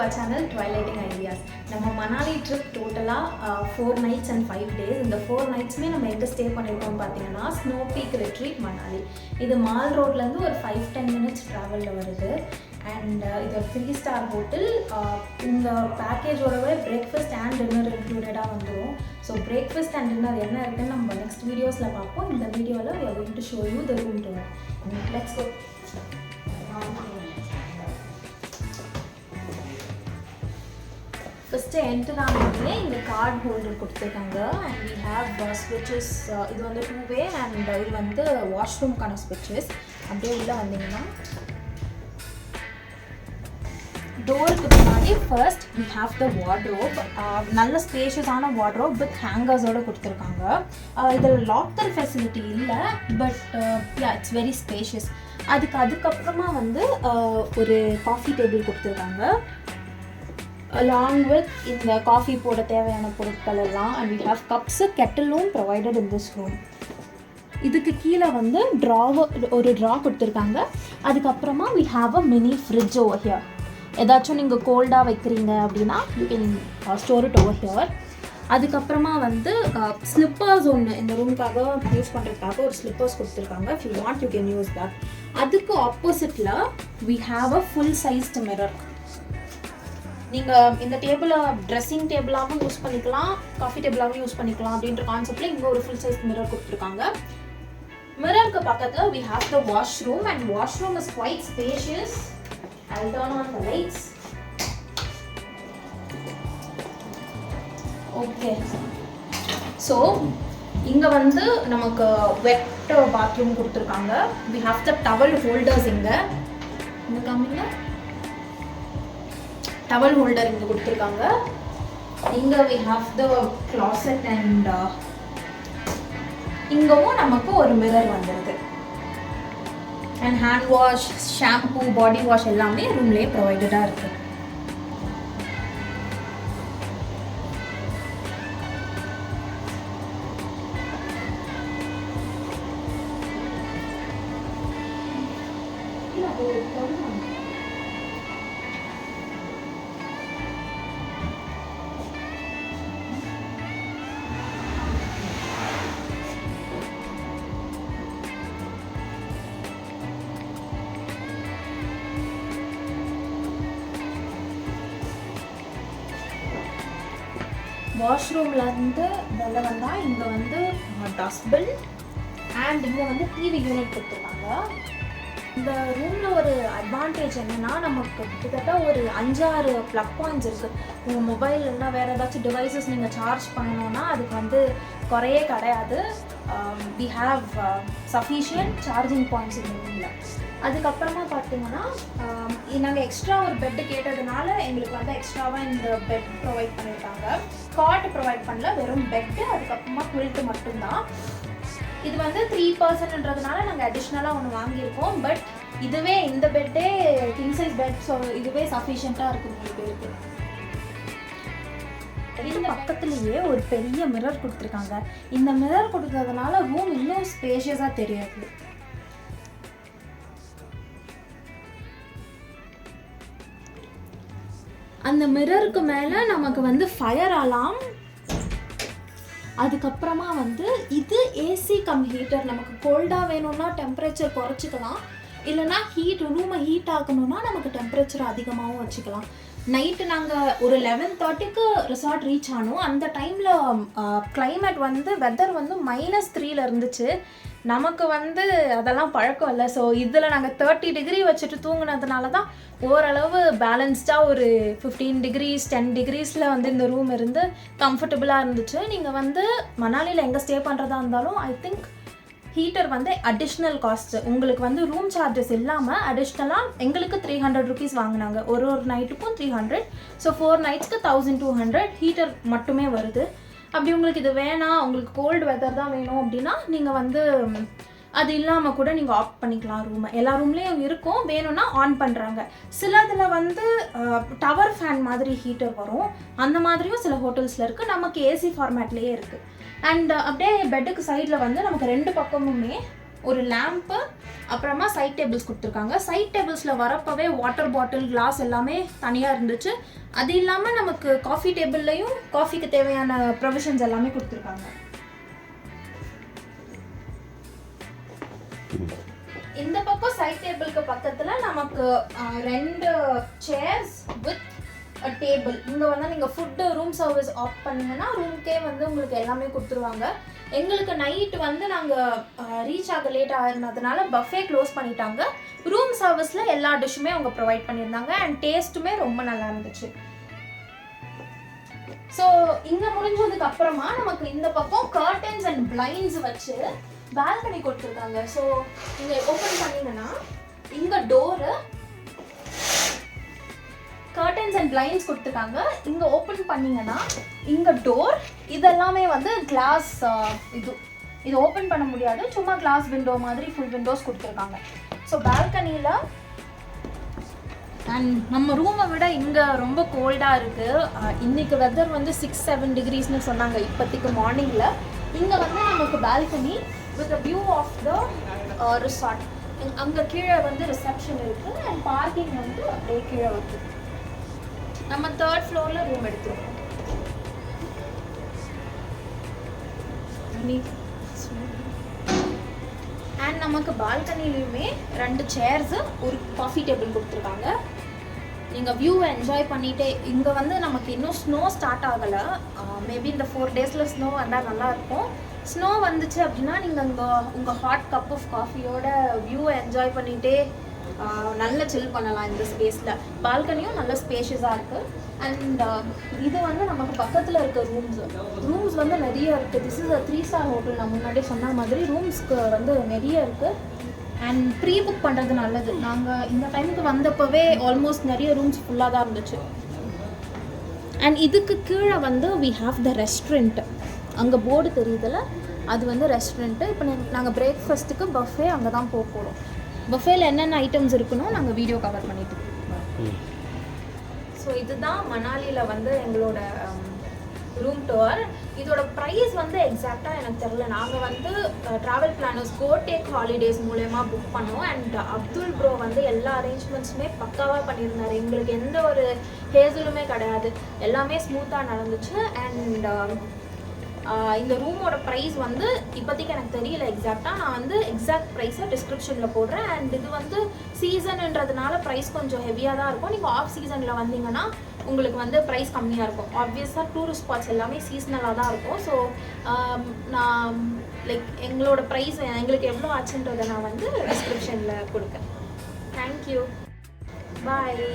our channel Twilighting Ideas. நம்ம Manali trip டோட்டலாக 4 nights and 5 days. இந்த 4 nightsமே நம்ம எங்கே ஸ்டே பண்ணியிருக்கோம் பார்த்தீங்கன்னா ஸ்னோ பீக் ரிட்ரீட் மணாலி. இது மால் ரோட்லேருந்து ஒரு 5-10 minutes ட்ராவலில் வருது. அண்ட் இது ஒரு 3-star ஹோட்டல். இந்த பேக்கேஜோடவே பிரேக்ஃபாஸ்ட் அண்ட் டின்னர் இன்க்ளூடடாக வந்துடும். ஸோ பிரேக்ஃபாஸ்ட் அண்ட் டின்னர் என்ன இருக்குன்னு நம்ம நெக்ஸ்ட் வீடியோஸில் பார்ப்போம். இந்த வீடியோவில் we are going to show you the room tour. Let's go. First enter ஆனதுலேயே இங்கே கார்ட் ஹோல்டர் கொடுத்துருக்காங்க. அண்ட் வி ஹேவ் ஸ்விட்சஸ். இது வந்து 2-way அண்ட் இது வந்து வாஷ்ரூம்க்கான ஸ்விட்சஸ். அப்படியே உள்ளே வந்தீங்கன்னா டோருக்கு முன்னாடி first we have the wardrobe. நல்ல ஸ்பேஷியஸான வார்ட்ரோப் வித் ஹேங்கர்ஸோடு கொடுத்துருக்காங்க. இதில் லாக்கர் ஃபெசிலிட்டி இல்லை, பட் இட்ஸ் வெரி ஸ்பேஷியஸ். அதுக்கப்புறமா வந்து ஒரு காஃபி டேபிள் கொடுத்துருக்காங்க along with இந்த காஃபி போட தேவையான பொருட்கள் எல்லாம். அண்ட் we have cups, கெட்டிலும் provided in this room. இதுக்கு கீழே வந்து ஒரு ட்ரா கொடுத்துருக்காங்க. அதுக்கப்புறமா we have a mini fridge over here. ஏதாச்சும் நீங்கள் கோல்டாக வைக்கிறீங்க அப்படின்னா you can store it over here. அதுக்கப்புறமா வந்து ஸ்லிப்பர்ஸ் ஒன்று இந்த ரூமுக்காக யூஸ் பண்ணுறதுக்காக ஒரு ஸ்லிப்பர்ஸ் கொடுத்துருக்காங்க. if you want you can use that. அதுக்கு ஆப்போசிட்டில் we have a full sized mirror. நீங்கள் இந்த டேபிளை ட்ரெஸ்ஸிங் டேபிளாகவும் யூஸ் பண்ணிக்கலாம், காஃபி டேபிளாகவும் யூஸ் பண்ணிக்கலாம் அப்படின்ற கான்செப்டில் இங்கே ஒரு ஃபுல் சைஸ் மிரர் கொடுத்துருக்காங்க. மிரருக்கு பக்கத்தில் we have the washroom and washroom is quite spacious. I'll turn on the lights. Okay. So இங்கே வந்து நமக்கு வெட் பாத்ரூம் கொடுத்துருக்காங்க. we have the towel holders இங்கே காமிங்க. டவல் ஹோல்டர் இங்கே கொடுத்துருக்காங்க. இங்கே we have the closet and இங்கவும் நமக்கு ஒரு மிரர் வந்துடுது. And hand wash, shampoo, body wash எல்லாமே ரூம்லேயே ப்ரொவைடடாக இருக்குது. வாஷ்ரூம்லேருந்து வெளில வந்தால் இங்கே வந்து டஸ்ட்பின் அண்ட் இங்கே வந்து டிவி யூனிட் கொடுத்துருக்காங்க. இந்த ரூமில் ஒரு அட்வான்டேஜ் என்னென்னா நமக்கு கிட்டத்தட்ட ஒரு 5-6 ப்ளக் பாயிண்ட்ஸ் இருக்குது. உங்கள் மொபைல் இல்லைனா வேறு ஏதாச்சும் டிவைசஸ் நீங்கள் சார்ஜ் பண்ணணுன்னா அதுக்கு வந்து குறையே கிடையாது. we have sufficient charging points இந்த ரூமில். அதுக்கப்புறமா பார்த்தீங்கன்னா நாங்கள் எக்ஸ்ட்ரா ஒரு பெட்டு கேட்டதுனால எங்களுக்கு வந்து எக்ஸ்ட்ராவாக இந்த பெட் ப்ரொவைட் பண்ணியிருக்காங்க. காட் ப்ரொவைட் பண்ணல, வெறும் பெட்டு அதுக்கப்புறமா குளிட்டு மட்டும்தான். இது வந்து 3 personன்றதுனால நாங்கள் அடிஷ்னலாக ஒன்று வாங்கியிருக்கோம். பட் இதுவே இந்த பெட்டே கிங் சைஸ் பெட், ஸோ இதுவே சஃபிஷியண்ட்டாக இருக்குது 3 பேருக்கு. இது பக்கத்துலேயே ஒரு பெரிய மிரர் கொடுத்துருக்காங்க. இந்த மிரர் கொடுத்ததுனால ரூம் இன்னும் ஸ்பேஷியஸாக தெரியாது. அந்த மிரருக்கு மேலே நமக்கு வந்து ஃபயர் அலாம், அதுக்கப்புறமா வந்து இது ஏசி கம் ஹீட்டர். நமக்கு கோல்டாக வேணும்னா டெம்பரேச்சர் குறைச்சிக்கலாம், இல்லைனா ரூமை ஹீட் ஆகணும்னா நமக்கு டெம்பரேச்சர் அதிகமாகவும் வச்சுக்கலாம். நைட்டு நாங்கள் ஒரு 11:30க்கு ரிசார்ட் ரீச் ஆனோம். அந்த டைமில் கிளைமேட் வந்து வெதர் வந்து -3 இருந்துச்சு. நமக்கு வந்து அதெல்லாம் பழக்கம் இல்லை. ஸோ இதில் நாங்கள் 30 டிகிரி வச்சுட்டு தூங்கினதுனால தான் ஓரளவு பேலன்ஸ்டாக ஒரு 15 degrees 10 degreesல வந்து இந்த ரூம் இருந்து கம்ஃபர்டபுளாக இருந்துச்சு. நீங்கள் வந்து மணாலியில் எங்கே ஸ்டே பண்ணுறதா இருந்தாலும் ஐ திங்க் ஹீட்டர் வந்து அடிஷ்னல் காஸ்ட்டு. உங்களுக்கு வந்து ரூம் சார்ஜஸ் இல்லாமல் அடிஷ்னலாக எங்களுக்கு 300 rupees வாங்கினாங்க. ஒரு நைட்டுக்கும் 300. ஸோ 4 nightsக்கு 1200 ஹீட்டர் மட்டுமே வருது. அப்படி உங்களுக்கு இது வேணாம், உங்களுக்கு கோல்டு வெதர் தான் வேணும் அப்படின்னா நீங்கள் வந்து அது இல்லாமல் கூட நீங்கள் ஆஃப் பண்ணிக்கலாம். ரூமை எல்லா ரூம்லேயும் இருக்கும், வேணும்னா ஆன் பண்ணுறாங்க. சிலதில் வந்து டவர் ஃபேன் மாதிரி ஹீட்டர் வரும், அந்த மாதிரியும் சில ஹோட்டல்ஸில் இருக்குது. நமக்கு ஏசி ஃபார்மேட்லேயே இருக்குது. அண்ட் அப்படியே பெட்டுக்கு சைடில் வந்து நமக்கு 2 பக்கமுமே ஒரு லேம்ப்பு, அப்புறமா சைட் டேபிள்ஸ் கொடுத்துருக்காங்க. சைட் டேபிள்ஸில் வரப்பவே வாட்டர் பாட்டில், கிளாஸ் எல்லாமே தனியாக இருந்துச்சு. அது இல்லாமல் நமக்கு காஃபி டேபிள்லையும் காஃபிக்கு தேவையான ப்ரொவிஷன்ஸ் எல்லாமே கொடுத்துருக்காங்க. இந்த பக்கம் சைட் டேபிளுக்கு பக்கத்தில் நமக்கு 2 சேர்ஸ் வித் டேபிள். இங்கே வந்து நீங்கள் ஃபுட்டு ரூம் சர்வீஸ் ஆஃப் பண்ணிங்கன்னா ரூம்க்கே வந்து உங்களுக்கு எல்லாமே கொடுத்துருவாங்க. எங்களுக்கு நைட் வந்து நாங்கள் ரீச் ஆக லேட் ஆகிறதுனால பஃபே க்ளோஸ் பண்ணிட்டாங்க. ரூம் சர்வீஸில் எல்லா டிஷ்ஷுமே அவங்க ப்ரொவைட் பண்ணியிருந்தாங்க அண்ட் டேஸ்ட்டுமே ரொம்ப நல்லா இருந்துச்சு. ஸோ இங்கே முடிஞ்சதுக்கு அப்புறமா நமக்கு இந்த பக்கம் கர்டன்ஸ் அண்ட் பிளைண்ட்ஸ் வச்சு பால்கனி கொடுத்துருக்காங்க. ஸோ இங்கே ஓப்பன் பண்ணிங்கன்னா இங்கே டோரு, கர்டன்ஸ் அண்ட் பிளைண்ட்ஸ் கொடுத்துருக்காங்க. இங்கே ஓப்பன் பண்ணிங்கன்னா இங்கே டோர், இதெல்லாமே வந்து கிளாஸ். இது ஓப்பன் பண்ண முடியாது, சும்மா கிளாஸ் விண்டோ மாதிரி ஃபுல் விண்டோஸ் கொடுத்துருக்காங்க. ஸோ பால்கனியில் அண்ட் நம்ம ரூமை விட இங்கே ரொம்ப கோல்டாக இருக்குது. இன்றைக்கி வெதர் வந்து 6-7 டிகிரிஸ்னு சொன்னாங்க இப்போதைக்கு மார்னிங்கில். இங்கே வந்து நமக்கு balcony with a view of the resort. அங்கே கீழே வந்து ரிசப்ஷன் இருக்குது அண்ட் பார்க்கிங் வந்து அப்படியே கீழே வருது. நம்ம 3rd ஃப்ளோரில் ரூம் எடுத்துருக்கோம். அண்ட் நமக்கு பால்கனிலையுமே 2 சேர்ஸு, ஒரு காஃபி டேபிள் கொடுத்துருக்காங்க. நீங்கள் வியூவை என்ஜாய் பண்ணிகிட்டே, இங்கே வந்து நமக்கு இன்னும் ஸ்னோ ஸ்டார்ட் ஆகலை. மேபி இந்த 4 டேஸில் ஸ்னோ வந்தால் நல்லாயிருக்கும். ஸ்னோ வந்துச்சு அப்படின்னா நீங்கள் அங்கே உங்கள் ஹாட் கப் ஆஃப் காஃபியோட வியூவை என்ஜாய் பண்ணிகிட்டே நல்ல சில் பண்ணலாம் இந்த ஸ்பேஸில். பால்கனியும் நல்ல ஸ்பேஷியஸாக இருக்குது. அண்ட் இது வந்து நமக்கு பக்கத்தில் இருக்க ரூம்ஸ் வந்து நிறைய இருக்குது. This is a 3 star hotel. நான் முன்னாடியே சொன்ன மாதிரி ரூம்ஸ்க்கு வந்து நிறைய இருக்குது அண்ட் ப்ரீ புக் பண்ணுறது நல்லது. நாங்கள் இந்த டைமுக்கு வந்தப்போவே ஆல்மோஸ்ட் நிறைய ரூம்ஸ் ஃபுல்லாக தான் இருந்துச்சு. அண்ட் இதுக்கு கீழே வந்து வி ஹாவ் த ரெஸ்டாரண்ட். அங்கே போர்டு தெரியுதுல்ல, அது வந்து ரெஸ்டாரண்ட்டு. இப்போ நாங்கள் பிரேக்ஃபாஸ்ட்டுக்கு பஃபே அங்கே தான் போக போகிறோம். பஃபேல என்னென்ன ஐட்டம்ஸ் இருக்குன்னு நாங்கள் வீடியோ கவர் பண்ணிட்டு. ஸோ இதுதான் மணாலியில் வந்து எங்களோட ரூம் டூர். இதோட ப்ரைஸ் வந்து எக்ஸாக்டாக எனக்கு தெரியல. நாங்கள் வந்து ட்ராவல் பிளானர்ஸ் கோடேக் ஹாலிடேஸ் மூலயமா புக் பண்ணோம். அண்ட் அப்துல் ப்ரோ வந்து எல்லா அரேஞ்ச்மெண்ட்ஸுமே பக்காவாக பண்ணியிருந்தார். எங்களுக்கு எந்த ஒரு ஹேசலுமே கிடையாது, எல்லாமே ஸ்மூத்தாக நடந்துச்சு. அண்ட் இந்த ரூமோட ப்ரைஸ் வந்து இப்போதைக்கு எனக்கு தெரியல எக்ஸாக்டாக. நான் வந்து எக்ஸாக்ட் ப்ரைஸை டிஸ்கிரிப்ஷனில் போடுறேன். அண்ட் இது வந்து சீசன்ன்றதுனால ப்ரைஸ் கொஞ்சம் ஹெவியாக தான் இருக்கும். நீங்கள் ஆஃப் சீசனில் வந்தீங்கன்னா உங்களுக்கு வந்து ப்ரைஸ் கம்மியாக இருக்கும். ஆப்வியஸாக டூரிஸ்ட் ஸ்பாட்ஸ் எல்லாமே சீசனலாக தான் இருக்கும். ஸோ நான் லைக் எங்களோட ப்ரைஸ் எங்களுக்கு எவ்வளோ ஆச்சுன்றதை நான் வந்து டிஸ்கிரிப்ஷனில் கொடுக்குறேன். தேங்க்யூ, பாய்.